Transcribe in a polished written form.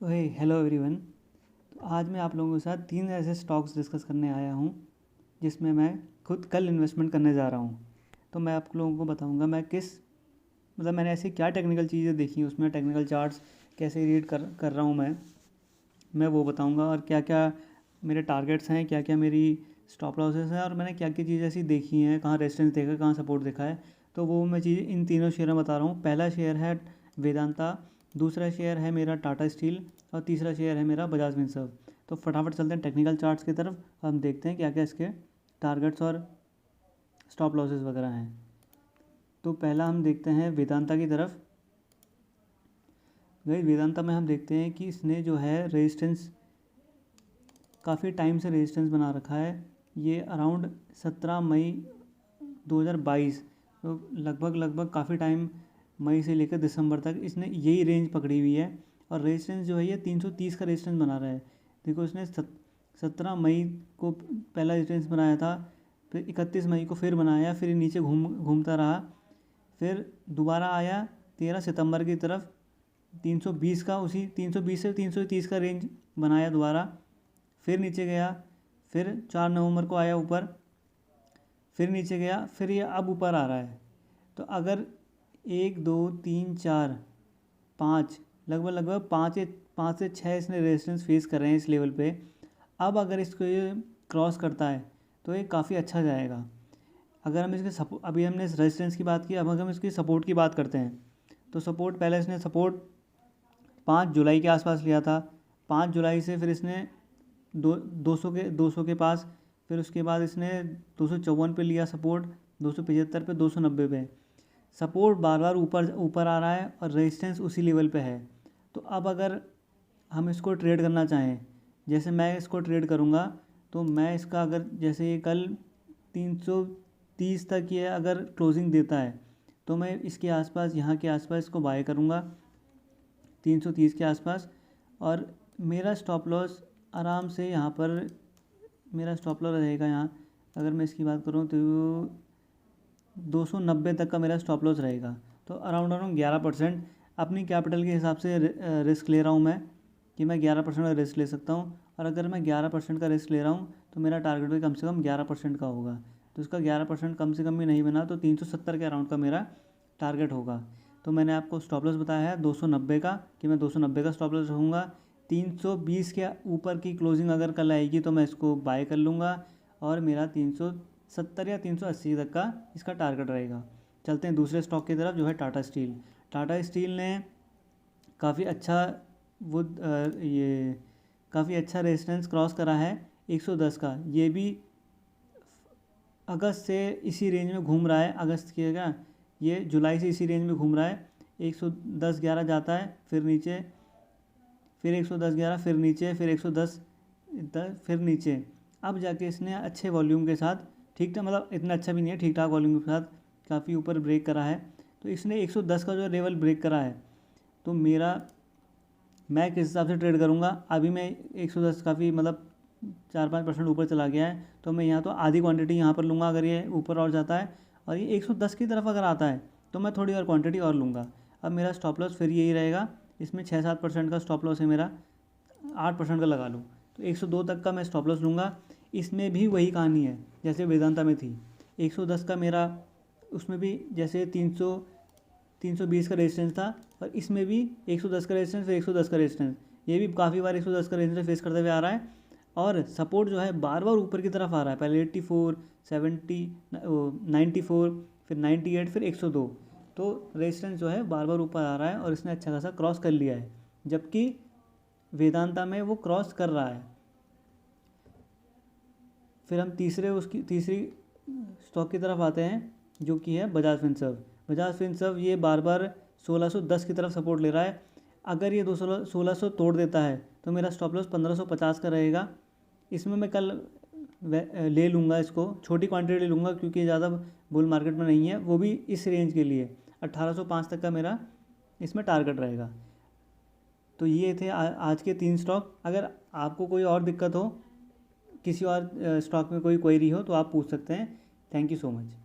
सो हे hello everyone. तो आज मैं आप लोगों के साथ 3 ऐसे स्टॉक्स डिस्कस करने आया हूँ जिसमें मैं खुद कल इन्वेस्टमेंट करने जा रहा हूँ। तो मैं आप लोगों को बताऊँगा मैं किस मैंने ऐसी क्या टेक्निकल चीज़ें देखी हैं, उसमें टेक्निकल चार्ट्स कैसे रीड कर रहा हूँ मैं वो बताऊँगा, और क्या क्या मेरे टारगेट्स हैं, क्या क्या मेरी स्टॉप लॉसेस हैं, और मैंने क्या क्या चीज़ें ऐसी देखी हैं, कहाँ रेजिस्टेंस देखा है, कहाँ सपोर्ट देखा है। तो वो मैं चीज़ इन तीनों शेयर में बता रहा हूँ। पहला शेयर है वेदांता, दूसरा शेयर है मेरा टाटा स्टील, और तीसरा शेयर है मेरा बजाज फिनसर्व। तो फटाफट चलते हैं टेक्निकल चार्ट्स की तरफ, हम देखते हैं क्या क्या इसके टारगेट्स और स्टॉप लॉसेस वगैरह हैं। तो पहला हम देखते हैं वेदांता की तरफ। गई वेदांता में हम देखते हैं कि इसने जो है रेजिस्टेंस काफ़ी टाइम से रेजिस्टेंस बना रखा है। ये अराउंड 17 मई 2022, तो लगभग काफ़ी टाइम, मई से लेकर दिसंबर तक इसने यही रेंज पकड़ी हुई है। और रेजिस्टेंस जो है ये 330 का रेजिस्टेंस बना रहा है। देखो, इसने 17 मई को पहला रेजिस्टेंस बनाया था, फिर 31 मई को फिर बनाया, फिर नीचे घूमता रहा, फिर दोबारा आया 13 सितंबर की तरफ 320 का, उसी 320 से 330 का रेंज बनाया दोबारा, फिर नीचे गया, फिर 4 नवंबर को आया ऊपर, फिर नीचे गया, फिर ये अब ऊपर आ रहा है। तो अगर 1 2 3 4 5 लगभग 5 से 6 इसने रेजिस्टेंस फेस कर रहे हैं इस लेवल पे। अब अगर इसको ये क्रॉस करता है तो ये काफ़ी अच्छा जाएगा। अगर हम इसके अभी हमने इस रेजिस्टेंस की बात की, अब अगर हम इसकी सपोर्ट की बात करते हैं तो सपोर्ट, पहले इसने सपोर्ट 5 जुलाई के आसपास लिया था। 5 जुलाई से फिर इसने 200 के पास, फिर उसके बाद इसने 254 पे लिया सपोर्ट, 275 पे, 290 पे। सपोर्ट बार बार ऊपर आ रहा है और रेजिस्टेंस उसी लेवल पे है। तो अब अगर हम इसको ट्रेड करना चाहें, जैसे मैं इसको ट्रेड करूँगा, तो मैं इसका अगर जैसे ये कल 330 तक ये अगर क्लोजिंग देता है तो मैं इसके आसपास, यहाँ के आसपास इसको बाय करूँगा 330 के आसपास। और मेरा स्टॉप लॉस आराम से यहाँ पर, मेरा स्टॉप लॉस रहेगा यहाँ, अगर मैं इसकी बात करूँ तो 290 तक का मेरा स्टॉप लॉस रहेगा। तो अराउंड 11% अपनी कैपिटल के हिसाब से रिस्क ले रहा हूँ मैं, कि मैं 11% का रिस्क ले सकता हूँ। और अगर मैं 11% का रिस्क ले रहा हूँ तो मेरा टारगेट भी कम से कम 11% का होगा। तो उसका 11% कम से कम भी नहीं बना तो 370 के अराउंड का मेरा टारगेट होगा। तो मैंने आपको स्टॉप लॉस बताया है 290 का, कि मैं 290 का स्टॉप लॉस रखूँगा। 320 के ऊपर की क्लोजिंग अगर कल आएगी तो मैं इसको बाय कर लूँगा, और मेरा 370 या 380 तक का इसका टारगेट रहेगा। चलते हैं दूसरे स्टॉक की तरफ, जो है टाटा स्टील। टाटा स्टील ने काफ़ी अच्छा ये काफ़ी अच्छा रेजिस्टेंस क्रॉस करा है 110 का। ये भी अगस्त से इसी रेंज में घूम रहा है, अगस्त की क्या, ये जुलाई से इसी रेंज में घूम रहा है। 110-11 जाता है, फिर नीचे, फिर 110-11, फिर नीचे, फिर 110, फिर नीचे। अब जाके इसने अच्छे वॉल्यूम के साथ, ठीक था, मतलब इतना अच्छा भी नहीं है, ठीक ठाक वॉल्यूम के साथ काफ़ी ऊपर ब्रेक करा है। तो इसने 110 का जो लेवल ब्रेक करा है, तो मैं किस हिसाब से ट्रेड करूँगा, अभी मैं 110 काफ़ी, मतलब 4-5% ऊपर चला गया है, तो मैं यहाँ तो आधी क्वांटिटी यहाँ पर लूँगा अगर ये ऊपर और जाता है, और ये 110 की तरफ अगर आता है तो मैं थोड़ी और क्वांटिटी और लूँगा। अब मेरा स्टॉप लॉस फिर यही रहेगा, इसमें 6-7% का स्टॉप लॉस है मेरा, 8% का लगा लूँ तो 102 तक का मैं स्टॉप लॉस लूँगा। इसमें भी वही कहानी है जैसे वेदांता में थी, 110 का मेरा, उसमें भी जैसे 320 का रेजिस्टेंस था, और इसमें भी 110 का रेजिस्टेंस, फिर 110 का रेजिस्टेंस, ये भी काफ़ी बार 110 का रेजिस्टेंस फेस करते हुए आ रहा है। और सपोर्ट जो है बार बार ऊपर की तरफ आ रहा है, पहले 84, 70, 94, फिर 98, फिर 102। तो रेजिस्टेंस जो है बार बार ऊपर आ रहा है और इसने अच्छा खासा क्रॉस कर लिया है, जबकि वेदांता में वो क्रॉस कर रहा है। फिर हम तीसरी स्टॉक की तरफ आते हैं, जो कि है बजाज फिनसर्व। बजाज फिनसर्व ये बार बार 1610 की तरफ सपोर्ट ले रहा है। अगर ये 1600 तोड़ देता है तो मेरा स्टॉप लॉस 1550 का रहेगा। इसमें मैं कल ले लूँगा, इसको छोटी क्वांटिटी ले लूँगा क्योंकि ज़्यादा बुल मार्केट में नहीं है, वो भी इस रेंज के लिए 1805 तक का मेरा इसमें टारगेट रहेगा। तो ये थे आज के 3 स्टॉक। अगर आपको कोई और दिक्कत हो, किसी और स्टॉक में कोई क्वेरी हो, तो आप पूछ सकते हैं। Thank you so much.